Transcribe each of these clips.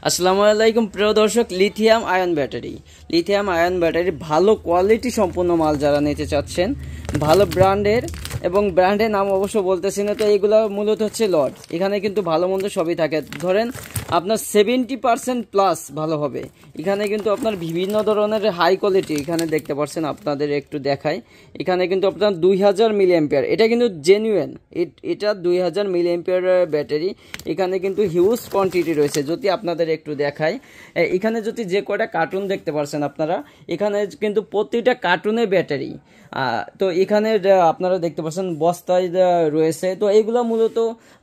আসসালামু আলাইকুম প্রিয় দর্শক, লিথিয়াম আয়ন ব্যাটারি ভালো কোয়ালিটি সম্পন্ন মাল যারা নিতে চাচ্ছেন, ভালো ব্র্যান্ডের, এবং ব্র্যান্ডের নাম অবশ্য বলতেছি না। তো এইগুলো মূলত হচ্ছে লট। এখানে কিন্তু ভালো মন্দ সবই থাকে। ধরেন আপনার 70% প্লাস ভালো হবে। এখানে কিন্তু আপনার বিভিন্ন ধরনের হাই কোয়ালিটি এখানে দেখতে পাচ্ছেন, আপনাদের একটু দেখাই। এখানে কিন্তু আপনার 2000 মিলি অ্যাম্পিয়ার, এটা কিন্তু জেনুইন, এটা 2000 মিলি অ্যাম্পিয়ার ব্যাটারি। এখানে কিন্তু হিউজ কোয়ান্টিটি রয়েছে। যদি আপনাদের একটু দেখাই, এখানে যদি যে কয়টা কার্টুন দেখতে পাচ্ছেন আপনারা, এখানে কিন্তু প্রতিটা কার্টুনে ব্যাটারি। তো এখানে আপনারা দেখতে পাচ্ছেন বস্তায় রয়েছে। তো এইগুলো মূলত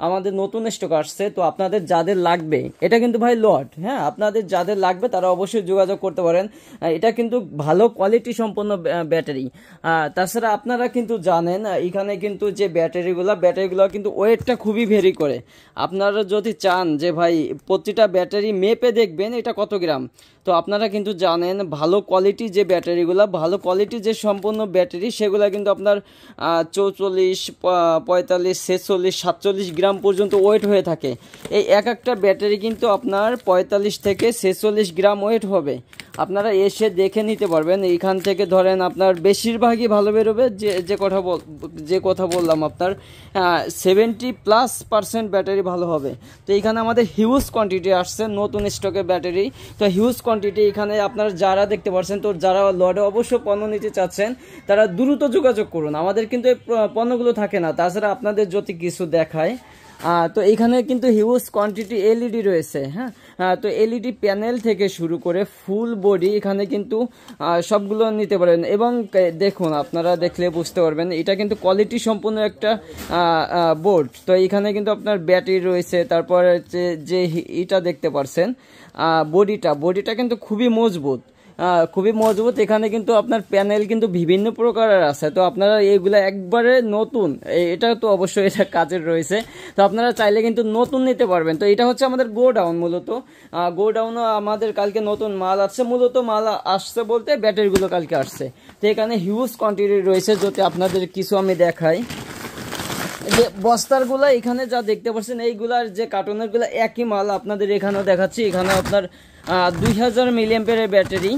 আমাদের নতুন স্টক আসছে। তো আপনাদের যাদের লাগবে, এটা কিন্তু ভাই লট, হ্যাঁ, আপনাদের যাদের লাগবে তারা অবশ্যই যোগাযোগ করতে পারেন। এটা কিন্তু ভালো কোয়ালিটি সম্পন্ন ব্যাটারি। তাছাড়া আপনারা কিন্তু জানেন এখানে কিন্তু যে ব্যাটারিগুলো কিন্তু ওয়েটটা খুবই ভেরি করে। আপনারা যদি চান যে ভাই প্রতিটা ব্যাটারি মেপে দেখবেন এটা কত গ্রাম, তো আপনারা কিন্তু জানেন ভালো কোয়ালিটি যে ব্যাটারিগুলো, ভালো কোয়ালিটি যে সম্পূর্ণ ব্যাটারি, সেগুলো কিন্তু আপনার 44, 45, 46, 47 গ্রাম পর্যন্ত ওয়েট হয়ে থাকে। এই একটা ব্যাটারি কিন্তু আপনার 45 থেকে 46 গ্রাম ওয়েট হবে। আপনারা এসে দেখে নিতে পারবেন। এইখান থেকে ধরেন আপনার বেশিরভাগই ভালো বেরোবে। যে কথা বললাম আপনার 70+% ব্যাটারি ভালো হবে। তো এইখানে আমাদের হিউজ কোয়ান্টিটি আসছে নতুন স্টকের ব্যাটারি। তো হিউজ কোয়ান্টিটি এখানে আপনারা যারা দেখতে পাচ্ছেন, তো যারা লটে অবশ্য পণ্য নিতে চাচ্ছেন তারা দ্রুত যোগাযোগ করুন। আমাদের কিন্তু এই পণ্যগুলো থাকে না। তাছাড়া আপনাদের যদি কিছু দেখায়, তো এখানে কিন্তু হিউজ কোয়ান্টিটি এলইডি রয়েছে, হ্যাঁ। তো এলইডি প্যানেল থেকে শুরু করে ফুল বডি এখানে কিন্তু সবগুলো নিতে পারেন। এবং দেখুন, আপনারা দেখলে বুঝতে পারবেন এটা কিন্তু কোয়ালিটি সম্পূর্ণ একটা বোর্ড। তো এখানে কিন্তু আপনার ব্যাটারি রয়েছে। তারপর যে এটা দেখতে পারছেন বডিটা কিন্তু খুবই মজবুত। এখানে কিন্তু আপনার প্যানেল কিন্তু বিভিন্ন প্রকারের আছে। তো আপনারা এইগুলা একবারে নতুন, এটা তো অবশ্যই এটা কাজের রয়েছে। তো আপনারা চাইলে কিন্তু নতুন নিতে পারবেন। তো এটা হচ্ছে আমাদের গোডাউন। মূলত গোডাউনও আমাদের কালকে নতুন মাল আসছে। মূলত মাল আসছে বলতে ব্যাটারিগুলো কালকে আসছে। তো এখানে হিউজ কোয়ান্টিটি রয়েছে। যদি আপনাদের কিছু আমি দেখাই, যে বস্তারগুলো এখানে যা দেখতে পাচ্ছেন, এইগুলার যে কার্টুনেরগুলো একই মাল আপনাদের এখানেও দেখাচ্ছি। এখানে আপনার 2000 মিলি অ্যাম্পিয়ারের ব্যাটারি।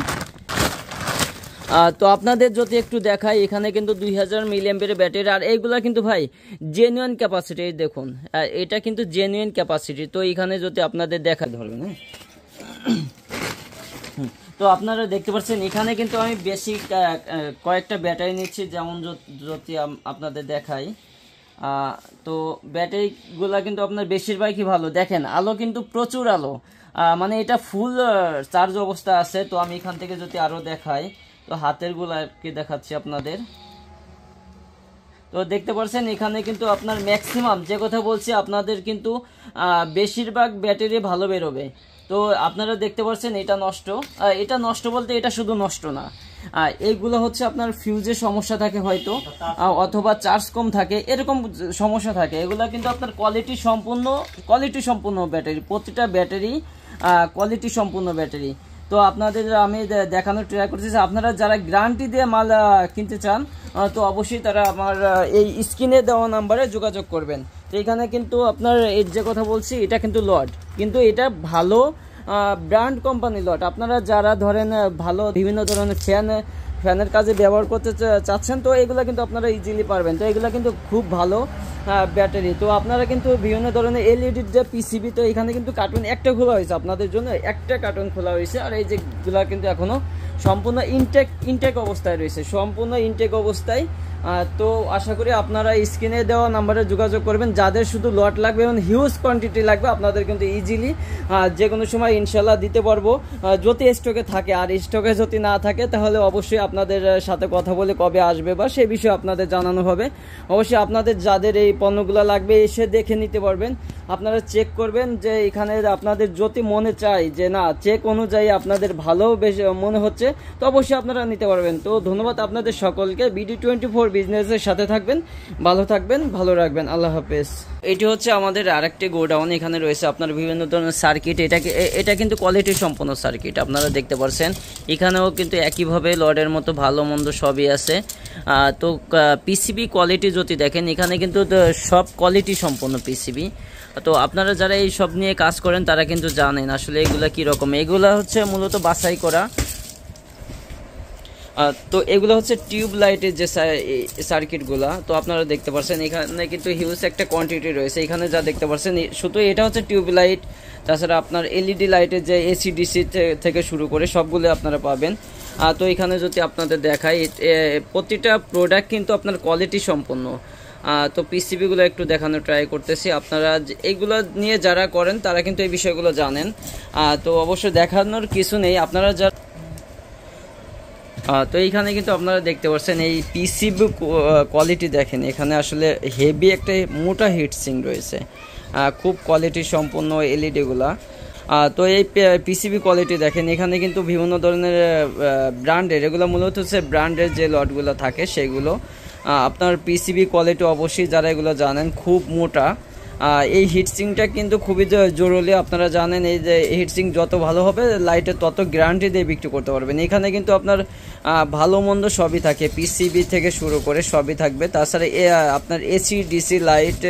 তো আপনাদের যদি একটু দেখাই, এখানে কিন্তু 2000 মিলি অ্যাম্পিয়ারের ব্যাটারি। আর এইগুলা কিন্তু ভাই জেনুইন ক্যাপাসিটি, দেখুন এটা কিন্তু জেনুইন ক্যাপাসিটি। তো এখানে যদি আপনাদের দেখা ধরবেন, হ্যাঁ, তো আপনারা দেখতে পাচ্ছেন এখানে কিন্তু আমি বেশি কয়েকটা ব্যাটারি নিচ্ছি। যেমন যদি আপনাদের দেখাই, তো ব্যাটারিগুলা কিন্তু আপনার বেশিরভাগই ভালো। দেখেন আলো কিন্তু প্রচুর আলো, মানে এটা ফুল চার্জ অবস্থা আছে। তো আমি এখান থেকে যদি আরো দেখাই, তো হাতের গুলাকে দেখাচ্ছি আপনাদের। তো দেখতে পাচ্ছেন এখানে কিন্তু আপনার ম্যাক্সিমাম, যে কথা বলছি, আপনাদের কিন্তু বেশিরভাগ ব্যাটারি ভালো বেরোবে। তো আপনারা দেখতে পাচ্ছেন এটা নষ্ট বলতে এটা শুধু নষ্ট না, এইগুলো হচ্ছে আপনার ফিউজের সমস্যা থাকে হয়তো, অথবা চার্জ কম থাকে, এরকম সমস্যা থাকে। এগুলো কিন্তু আপনার কোয়ালিটি সম্পূর্ণ ব্যাটারি, প্রতিটা ব্যাটারি কোয়ালিটি সম্পূর্ণ ব্যাটারি। তো আপনাদের আমি দেখানোর ট্রাই করছি। আপনারা যারা গ্যারান্টি দিয়ে মাল কিনতে চান, তো অবশ্যই তারা আমার এই স্ক্রিনে দেওয়া নাম্বারে যোগাযোগ করবেন। তো এখানে কিন্তু আপনার এই যে কথা বলছি, এটা কিন্তু লট, কিন্তু এটা ভালো ব্র্যান্ড কোম্পানি লট। আপনারা যারা ধরেন ভালো বিভিন্ন ধরনের ফ্যানের কাজে ব্যবহার করতে চাচ্ছেন, তো এগুলো কিন্তু আপনারা ইজিলি পারবেন। তো এগুলো কিন্তু খুব ভালো ব্যাটারি। তো আপনারা কিন্তু বিভিন্ন ধরনের এলইডির যে পিসিবি, তো এখানে কিন্তু কার্টুন একটা খোলা হয়েছে আপনাদের জন্য, একটা কার্টুন খোলা হয়েছে। আর এই যেগুলা কিন্তু এখনো সম্পূর্ণ ইনটেক অবস্থায় রয়েছে, সম্পূর্ণ ইনটেক অবস্থায়। তো আশা করি আপনারা স্ক্রিনে দেওয়া নাম্বারে যোগাযোগ করবেন। যাদের শুধু লট লাগবে এবং হিউজ কোয়ান্টিটি লাগবে, আপনাদের কিন্তু ইজিলি যে কোনো সময় ইনশাল্লাহ দিতে পারবো, যদি স্টকে থাকে। আর স্টকে যদি না থাকে, তাহলে অবশ্যই আপনাদের সাথে কথা বলে কবে আসবে বা সেই বিষয়ে আপনাদের জানানো হবে। অবশ্যই আপনাদের যাদের এই পণ্যগুলো লাগবে এসে দেখে নিতে পারবেন। আপনারা চেক করবেন যে এখানে আপনাদের যদি মনে চায় যে না, চেক অনুযায়ী আপনাদের ভালো বেশ মনে হচ্ছে, তো অবশ্যই আপনারা নিতে পারবেন। তো ধন্যবাদ আপনাদের সকলকে। BD24 বিজনেসের সাথে থাকবেন, ভালো থাকবেন, ভালো রাখবেন। আল্লাহ হাফেজ। এটি হচ্ছে আমাদের আরেকটি গোডাউন। এখানে রয়েছে আপনার বিভিন্ন ধরনের সার্কিট। এটা কিন্তু কোয়ালিটি সম্পন্ন সার্কিট, আপনারা দেখতে পাচ্ছেন। এখানেও কিন্তু একইভাবে লডের মতো ভালো মন্দ সবই আছে। তো পিসিবি কোয়ালিটি যদি দেখেন, এখানে কিন্তু সব কোয়ালিটি সম্পন্ন পিসিবি। তো আপনারা যারা এই সব নিয়ে কাজ করেন তারা কিন্তু জানেন আসলে এগুলা কীরকম। এগুলা হচ্ছে মূলত বাছাই করা। তো এগুলো হচ্ছে টিউব লাইটের যে সার্কিটগুলা। তো আপনারা দেখতে পাচ্ছেন এখানে কিন্তু হিউজ একটা কোয়ান্টিটি রয়েছে। এখানে যা দেখতে পাচ্ছেন শুধু এটা হচ্ছে টিউব লাইট, তাছাড়া আপনার এলইডি লাইটের যে এসিডিসি থেকে শুরু করে সবগুলো আপনারা পাবেন। তো এখানে যদি আপনাদের দেখাই, প্রতিটা প্রোডাক্ট কিন্তু আপনার কোয়ালিটি সম্পন্ন। তো পিসিবিগুলো একটু দেখানোর ট্রাই করতেছি। আপনারা এইগুলো নিয়ে যারা করেন তারা কিন্তু এই বিষয়গুলো জানেন। তো অবশ্যই দেখানোর কিছু নেই। আপনারা যারা তো এইখানে কিন্তু আপনারা দেখতে পাচ্ছেন এই পিসিবি কোয়ালিটি দেখেন, এখানে আসলে হেভি একটা মোটা হিটসিং রয়েছে, খুব কোয়ালিটি সম্পন্ন এলইডিগুলা। তো এই পিসিবি কোয়ালিটি দেখেন, এখানে কিন্তু বিভিন্ন ধরনের ব্র্যান্ডের, এগুলো মূলত হচ্ছে ব্র্যান্ডের যে লটগুলো থাকে সেগুলো। আপনার পিসিবি কোয়ালিটি অবশ্যই যারা এগুলো জানেন খুব মোটা। এই হিটসিংটা কিন্তু খুবই জরুরি। আপনারা জানেন এই যে হিটসিং যত ভালো হবে লাইটের তত গ্যারান্টি দিয়ে বিক্রি করতে পারবেন। এখানে কিন্তু আপনার ভালো মন্দ সবই থাকে, পিসিবি থেকে শুরু করে সবই থাকবে। তাছাড়া আপনার এসি ডিসি লাইট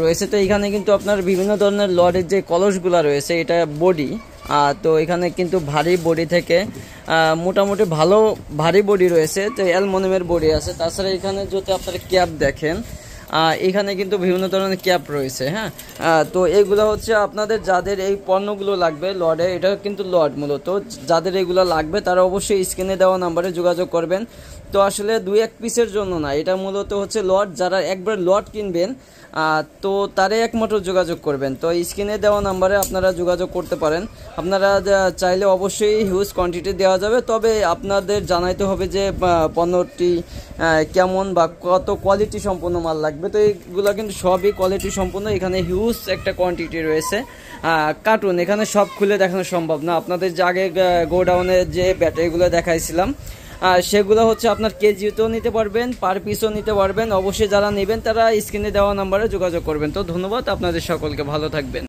রয়েছে। তো এখানে কিন্তু আপনার বিভিন্ন ধরনের লডের যে কলসগুলো রয়েছে, এটা বডি। তো এখানে কিন্তু ভারী বডি থেকে মোটামুটি ভালো ভারী বডি রয়েছে, তো অ্যালুমিনিয়ামের বডি আছে। তাছাড়া এখানে যদি আপনারা ক্যাপ দেখেন, এখানে কিন্তু বিভিন্ন ধরনের ক্যাপ রয়েছে। হ্যাঁ, তো এগুলো হচ্ছে আপনাদের যাদের এই পণ্যগুলো লাগবে লডে, এটা কিন্তু লড মূলত যাদের এগুলো লাগবে তারা অবশ্যই স্ক্রিনে দেওয়া নাম্বারে যোগাযোগ করবেন। তো আসলে 2-1 পিসের জন্য না, এটা মূলত হচ্ছে লড। যারা একবার লড কিনবেন তো তারাই একমাত্র যোগাযোগ করবেন। তো স্ক্রিনে দেওয়া নাম্বারে আপনারা যোগাযোগ করতে পারেন। আপনারা চাইলে অবশ্যই হিউজ কোয়ান্টিটি দেওয়া যাবে, তবে আপনাদের জানাইতে হবে যে পণ্যটি কেমন বা কত কোয়ালিটি সম্পন্ন মাল লাগবে। তো এইগুলো কিন্তু সবই কোয়ালিটি সম্পন্ন। এখানে হিউজ একটা কোয়ান্টিটি রয়েছে। কার্টুন এখানে সব খুলে দেখানো সম্ভব না। আপনাদের যে আগে গোডাউনে যে ব্যাটারিগুলো দেখাইছিলাম সেগুলো হচ্ছে আপনার কেজিতেও নিতে পারবেন, পার পিসও নিতে পারবেন। অবশ্যই যারা নেবেন তারা স্ক্রিনে দেওয়া নাম্বারে যোগাযোগ করবেন। তো ধন্যবাদ আপনাদের সকলকে, ভালো থাকবেন।